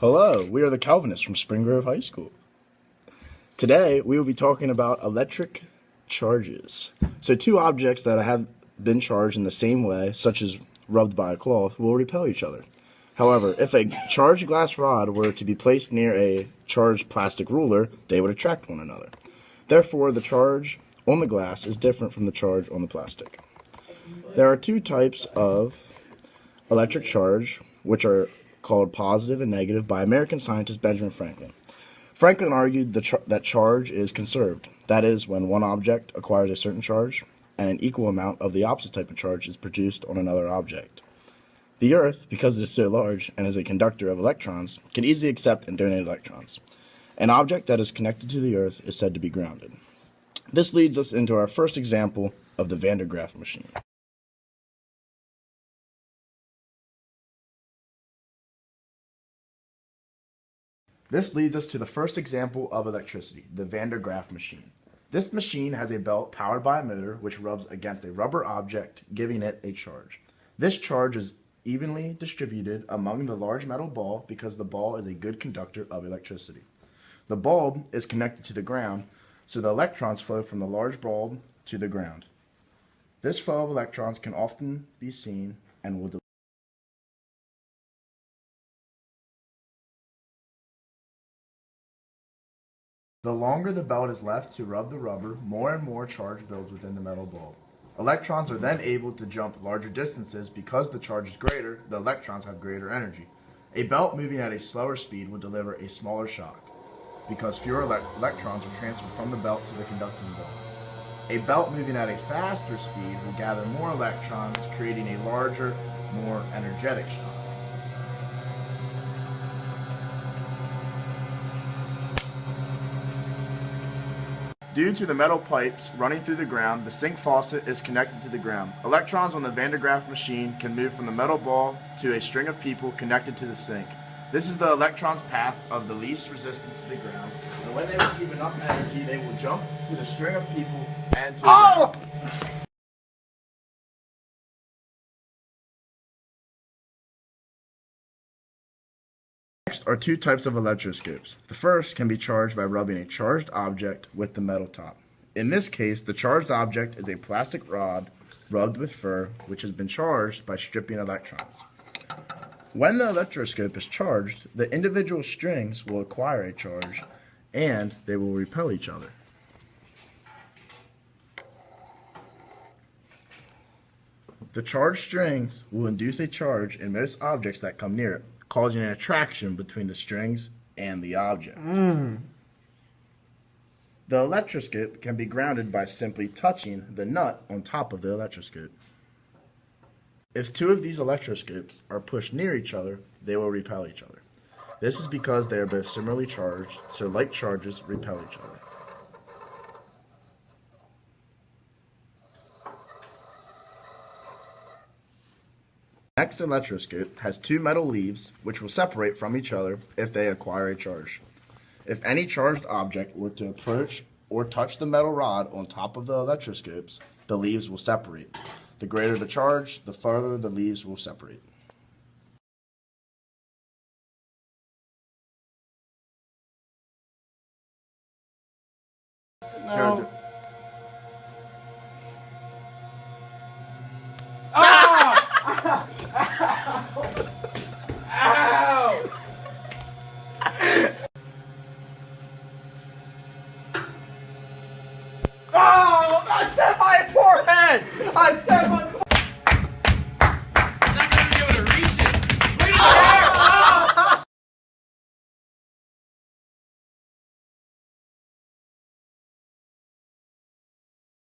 Hello, we are the Kelvinists from Spring Grove High School. Today, we will be talking about electric charges. So two objects that have been charged in the same way, such as rubbed by a cloth, will repel each other. However, if a charged glass rod were to be placed near a charged plastic ruler, they would attract one another. Therefore, the charge on the glass is different from the charge on the plastic. There are two types of electric charge, which are called positive and negative by American scientist Benjamin Franklin. Franklin argued that charge is conserved. That is, when one object acquires a certain charge, and an equal amount of the opposite type of charge is produced on another object. The Earth, because it is so large and is a conductor of electrons, can easily accept and donate electrons. An object that is connected to the Earth is said to be grounded. This leads us into our first example of the Van der Graaf machine. This leads us to the first example of electricity, the Van der Graaf machine. This machine has a belt powered by a motor which rubs against a rubber object, giving it a charge. This charge is evenly distributed among the large metal ball because the ball is a good conductor of electricity. The bulb is connected to the ground, so the electrons flow from the large bulb to the ground. This flow of electrons can often be seen and will The longer the belt is left to rub the rubber, more and more charge builds within the metal bulb. Electrons are then able to jump larger distances because the charge is greater, the electrons have greater energy. A belt moving at a slower speed will deliver a smaller shock because fewer electrons are transferred from the belt to the conducting bulb. A belt moving at a faster speed will gather more electrons, creating a larger, more energetic shock. Due to the metal pipes running through the ground, the sink faucet is connected to the ground. Electrons on the Van der Graaf machine can move from the metal ball to a string of people connected to the sink. This is the electron's path of the least resistance to the ground, and when they receive enough energy, they will jump to the string of people and to the ground. Next are two types of electroscopes. The first can be charged by rubbing a charged object with the metal top. In this case, the charged object is a plastic rod rubbed with fur, which has been charged by stripping electrons. When the electroscope is charged, the individual strings will acquire a charge, and they will repel each other. The charged strings will induce a charge in most objects that come near it, causing an attraction between the strings and the object. The electroscope can be grounded by simply touching the nut on top of the electroscope. If two of these electroscopes are pushed near each other, they will repel each other. This is because they are both similarly charged, so like charges repel each other. The next electroscope has two metal leaves which will separate from each other if they acquire a charge. If any charged object were to approach or touch the metal rod on top of the electroscopes, the leaves will separate. The greater the charge, the farther the leaves will separate.